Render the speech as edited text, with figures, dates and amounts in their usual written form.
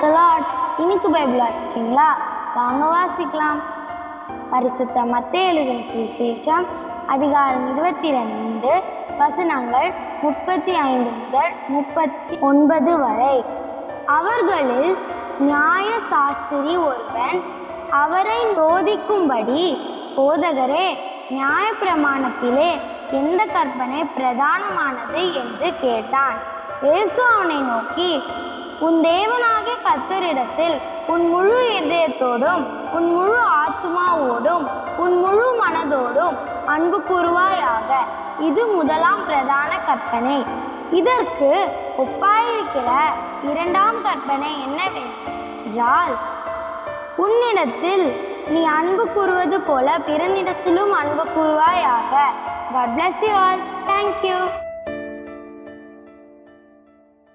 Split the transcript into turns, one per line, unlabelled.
தி Lord. இன்னைக்கு Bible வாசிச்சிங்களா? வாங்க வாசிக்கலாம். பரிசுத்த மத்தேயு எழுதின சுவிசேஷம் அதிகாரம் 22 வசனங்கள் 35 முதல் 39 வரை. அவர்களில் நியாய சாஸ்திரி ஒருவன் அவரை சோதிக்கும்படி, போதகரே, நியாயப்பிரமாணத்திலே எந்த கற்பனை பிரதானமானது என்று கேட்டான். இயேசு அவனை நோக்கி, உன் தேவனாகிய கர்த்தரிடத்தில் உன் முழு இதயத்தோடும் உன் முழு ஆத்துமாவோடும் உன் முழு மனதோடும் அன்பு கூறுவாயாக. இது முதலாம் பிரதான கற்பனை. இதற்கு ஒப்பாயிருக்கிற இரண்டாம் கற்பனை என்னவென்றால், உன்னிடத்தில் நீ அன்பு கூறுவது போல பிறனிடத்திலும் அன்பு கூறுவாயாக. God bless you all. Thank you.